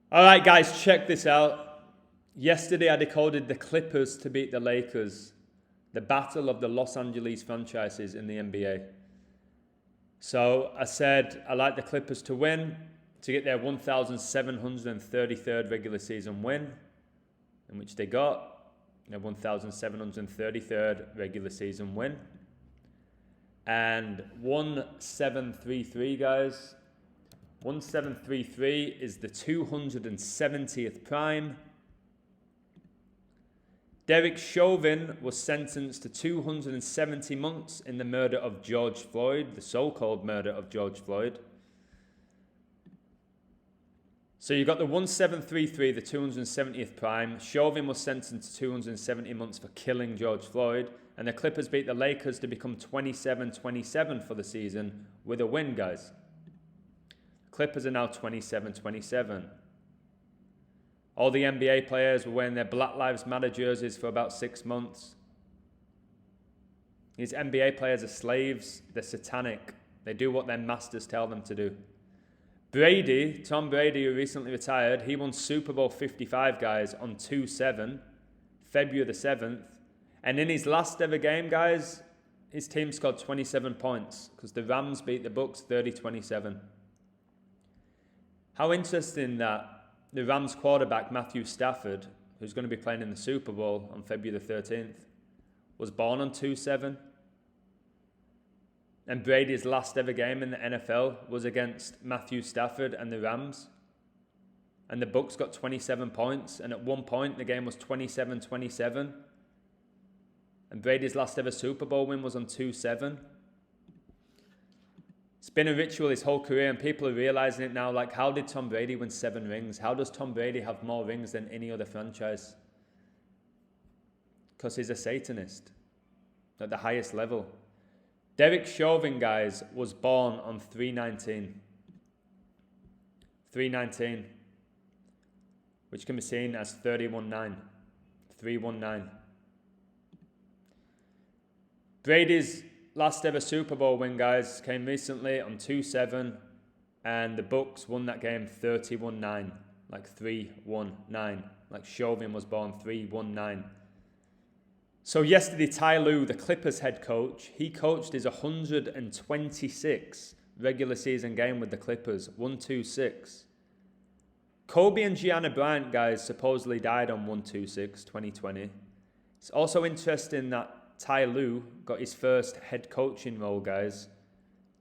All right, guys, check this out. Yesterday, I decoded the Clippers to beat the Lakers, the battle of the Los Angeles franchises in the NBA. So I said I like the Clippers to win, to get their 1,733rd regular season win, in which they got their 1,733rd regular season win. And 1733, guys. 1733 is the 270th prime. Derek Chauvin was sentenced to 270 months in the murder of George Floyd, the so-called murder of George Floyd. So you got the 1733, the 270th prime. Chauvin was sentenced to 270 months for killing George Floyd. And the Clippers beat the Lakers to become 27-27 for the season with a win, guys. Clippers are now 27-27. All the NBA players were wearing their Black Lives Matter jerseys for about 6 months. These NBA players are slaves. They're satanic. They do what their masters tell them to do. Brady, Tom Brady, who recently retired, he won Super Bowl 55, guys, on 2-7, February the 7th. And in his last ever game, guys, his team scored 27 points because the Rams beat the Bucks 30-27. How interesting that the Rams quarterback, Matthew Stafford, who's going to be playing in the Super Bowl on February the 13th, was born on 2-7. And Brady's last ever game in the NFL was against Matthew Stafford and the Rams. And the Bucks got 27 points. And at one point, the game was 27-27. And Brady's last ever Super Bowl win was on 2-7. It's been a ritual his whole career, and people are realizing it now. Like, how did Tom Brady win 7 rings? How does Tom Brady have more rings than any other franchise? Because he's a Satanist at the highest level. Derek Chauvin, guys, was born on 3/19. 3/19, which can be seen as 319. 319. Brady's last ever Super Bowl win, guys, came recently on 2-7, and the Bucks won that game 31-9, like 3-1-9, like Chauvin was born 3-1-9. So yesterday, Ty Lue, the Clippers head coach, he coached his 126 regular season game with the Clippers, 126. Kobe and Gianna Bryant, guys, supposedly died on 1/26/2020. It's also interesting that Ty Lue got his first head coaching role, guys,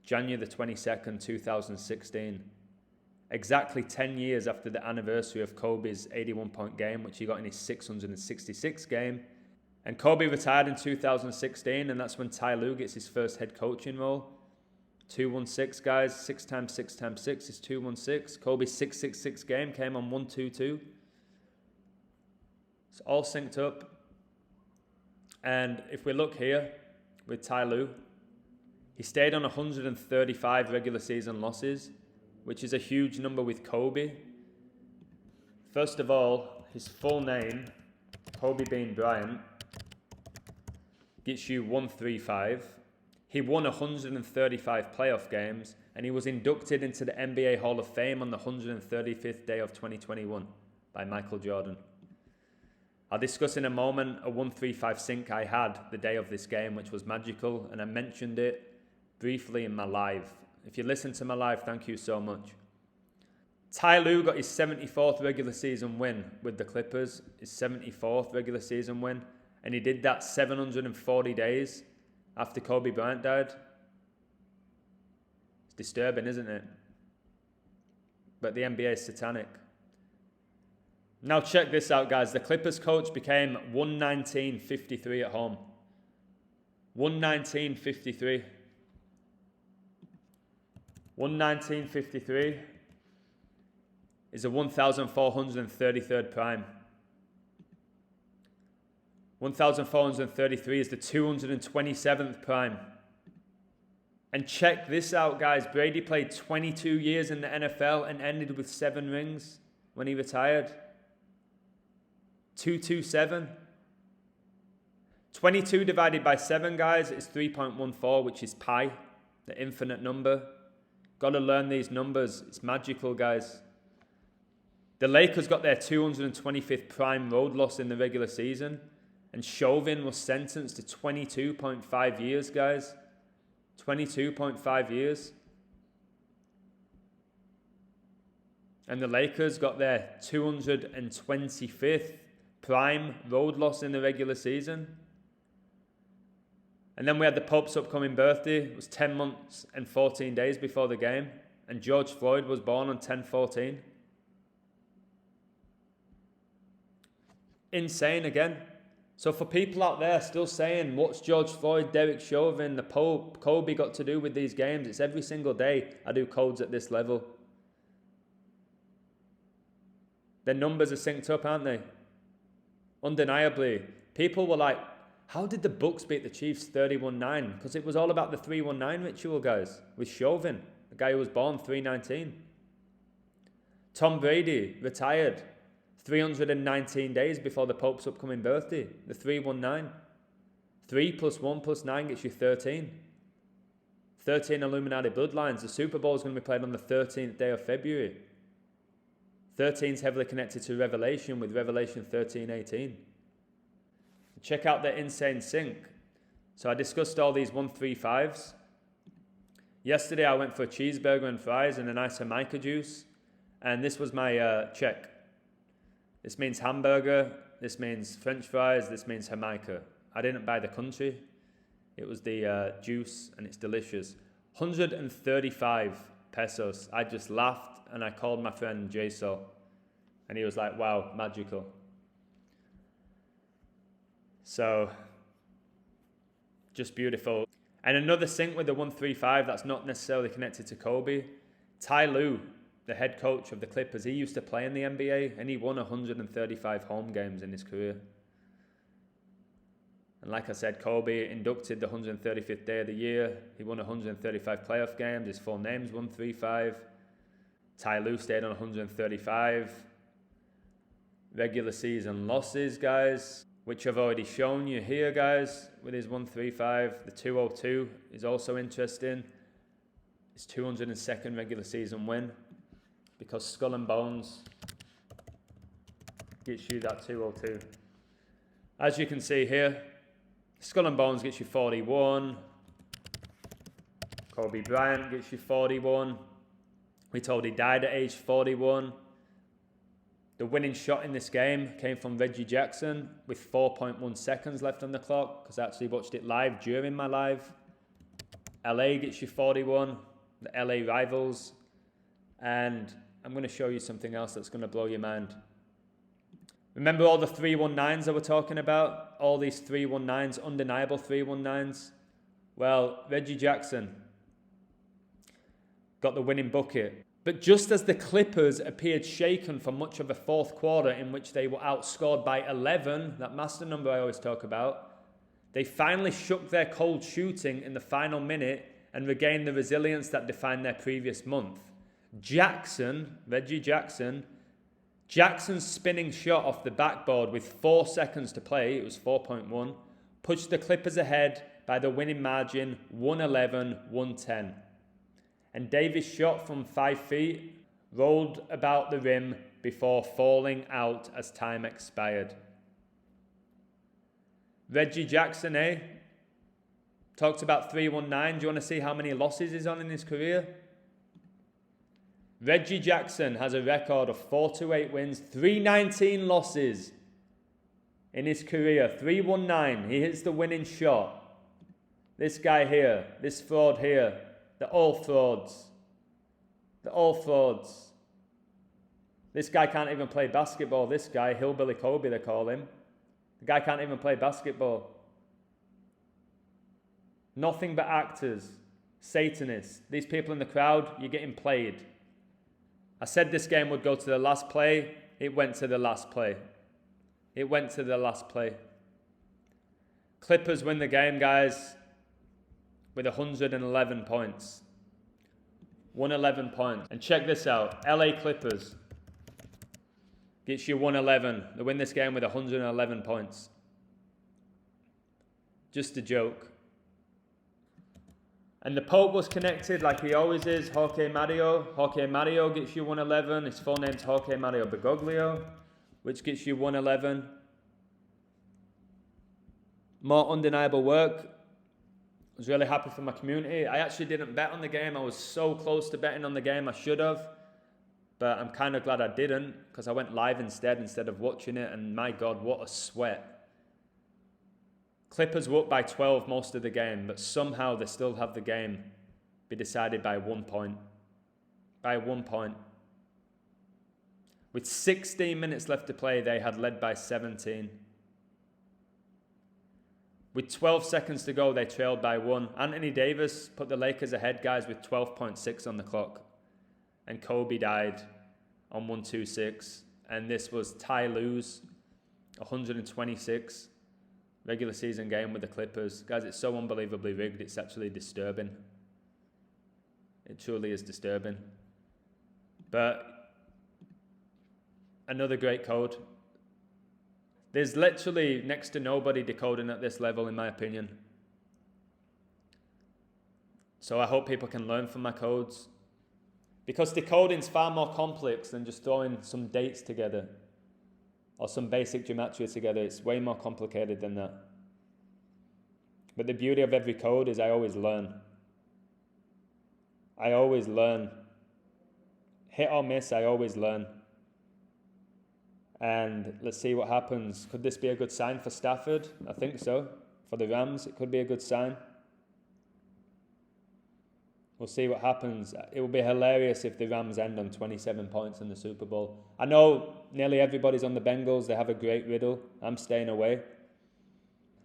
January the 22nd, 2016. Exactly 10 years after the anniversary of Kobe's 81-point game, which he got in his 666th game. And Kobe retired in 2016, and that's when Ty Lue gets his first head coaching role. 216, guys. 6 times 6 times 6 is 216. Kobe's 666 game came on 122. It's all synced up. And if we look here with Ty Lue, he stayed on 135 regular season losses, which is a huge number with Kobe. First of all, his full name, Kobe Bean Bryant, gets you 135. He won 135 playoff games, and he was inducted into the NBA Hall of Fame on the 135th day of 2021 by Michael Jordan. I'll discuss in a moment a 135 sync I had the day of this game, which was magical, and I mentioned it briefly in my live. If you listen to my live, thank you so much. Ty Lue got his 74th regular season win with the Clippers, his 74th regular season win, and he did that 740 days after Kobe Bryant died. It's disturbing, isn't it? But the NBA is satanic. Now check this out, guys. The Clippers coach became 119-53 at home. 119-53. 119-53 is a 1,433rd prime. 1,433 is the 227th prime. And check this out, guys. Brady played 22 years in the NFL and ended with 7 rings when he retired. 227. 22 divided by 7, guys, is 3.14, which is pi, the infinite number. Got to learn these numbers. It's magical, guys. The Lakers got their 225th prime road loss in the regular season, and Chauvin was sentenced to 22.5 years, guys. 22.5 years. And the Lakers got their 225th prime road loss in the regular season. And then we had the Pope's upcoming birthday. It was 10 months and 14 days before the game. And George Floyd was born on 10/14. Insane again. So for people out there still saying, what's George Floyd, Derek Chauvin, the Pope, Kobe got to do with these games? It's every single day I do codes at this level. Their numbers are synced up, aren't they? Undeniably. People were like, how did the Bucks beat the Chiefs 31-9? Because it was all about the 319 ritual, guys, with Chauvin, the guy who was born 319. Tom Brady retired 319 days before the Pope's upcoming birthday, the 319. 3 + 1 + 9 gets you 13. 13 Illuminati bloodlines. The Super Bowl is going to be played on the 13th day of February. 13 is heavily connected to Revelation with Revelation 13:18. Check out the insane sync. So I discussed all these 135s. Yesterday I went for a cheeseburger and fries and a nice Jamaica juice. And this was my check. This means hamburger, this means French fries, this means Jamaica. I didn't buy the country. It was the juice and it's delicious. 135 pesos. I just laughed and I called my friend Jason. And he was like, wow, magical. So, just beautiful. And another sync with the 135 that's not necessarily connected to Kobe. Ty Lue, the head coach of the Clippers, he used to play in the NBA and he won 135 home games in his career. And like I said, Kobe inducted the 135th day of the year. He won 135 playoff games. His full name's 135. Ty Lue stayed on 135. Regular season losses, guys, which I've already shown you here, guys, with his 135. The 202 is also interesting. His 202nd regular season win, because Skull and Bones gets you that 202. As you can see here, Skull and Bones gets you 41. Kobe Bryant gets you 41. We told he died at age 41. The winning shot in this game came from Reggie Jackson with 4.1 seconds left on the clock, because I actually watched it live during my live. LA gets you 41, the LA Rivals. And I'm going to show you something else that's going to blow your mind. Remember all the 319s that we're talking about? All these 319s, undeniable 319s? Well, Reggie Jackson got the winning bucket. But just as the Clippers appeared shaken for much of the fourth quarter, in which they were outscored by 11, that master number I always talk about, they finally shook their cold shooting in the final minute and regained the resilience that defined their previous month. Reggie Jackson's spinning shot off the backboard with 4 seconds to play, it was 4.1, pushed the Clippers ahead by the winning margin 111-110. And Davis shot from 5 feet, rolled about the rim before falling out as time expired. Reggie Jackson, talked about 319. Do you want to see how many losses he's on in his career? Reggie Jackson has a record of 428 wins, 319 losses in his career. 319, he hits the winning shot. This guy here, this fraud here, they're all frauds. They're all frauds. This guy can't even play basketball. This guy, Hillbilly Kobe they call him. The guy can't even play basketball. Nothing but actors, Satanists. These people in the crowd, you're getting played. I said this game would go to the last play. It went to the last play. It went to the last play. Clippers win the game, guys, with 111 points. 111 points. And check this out. LA Clippers gets you 111. They win this game with 111 points. Just a joke. And the Pope was connected like he always is. Jorge Mario. Jorge Mario gets you 111. His full name's Jorge Mario Bergoglio, which gets you 111. More undeniable work. I was really happy for my community. I actually didn't bet on the game. I was so close to betting on the game. I should have. But I'm kind of glad I didn't, because I went live instead of watching it. And my God, what a sweat. Clippers were up by 12 most of the game, but somehow they still have the game be decided by 1 point. By 1 point. With 16 minutes left to play, they had led by 17. With 12 seconds to go, they trailed by 1. Anthony Davis put the Lakers ahead, guys, with 12.6 on the clock. And Kobe died on 126. And this was Ty Lue's 126 regular season game with the Clippers. Guys, it's so unbelievably rigged, it's actually disturbing. It truly is disturbing. But another great code. There's literally next to nobody decoding at this level, in my opinion. So I hope people can learn from my codes. Because decoding's far more complex than just throwing some dates together or some basic gematria together. It's way more complicated than that. But the beauty of every code is I always learn. I always learn. Hit or miss, I always learn. And let's see what happens. Could this be a good sign for Stafford? I think so. For the Rams, it could be a good sign. We'll see what happens. It will be hilarious if the Rams end on 27 points in the Super Bowl. I know nearly everybody's on the Bengals. They have a great riddle. I'm staying away.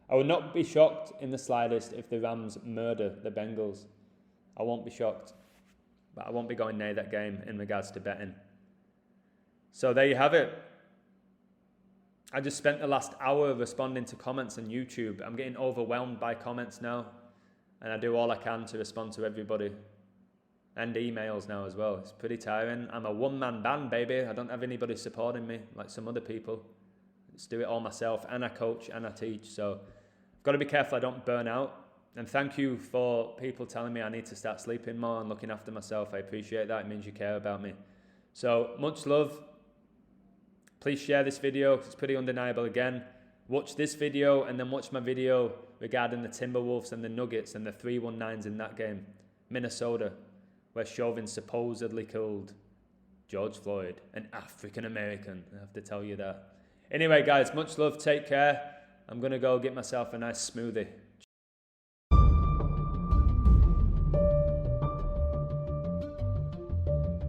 I would not be shocked in the slightest if the Rams murder the Bengals. I won't be shocked. But I won't be going near that game in regards to betting. So there you have it. I just spent the last hour responding to comments on YouTube. I'm getting overwhelmed by comments now. And I do all I can to respond to everybody. And emails now as well. It's pretty tiring. I'm a one-man band, baby. I don't have anybody supporting me like some other people. I just do it all myself. And I coach and I teach. So I've got to be careful I don't burn out. And thank you for people telling me I need to start sleeping more and looking after myself. I appreciate that. It means you care about me. So much love. Please share this video. It's pretty undeniable again. Watch this video and then watch my video regarding the Timberwolves and the Nuggets and the 319s in that game. Minnesota, where Chauvin supposedly killed George Floyd, an African American. I have to tell you that. Anyway, guys, much love. Take care. I'm going to go get myself a nice smoothie.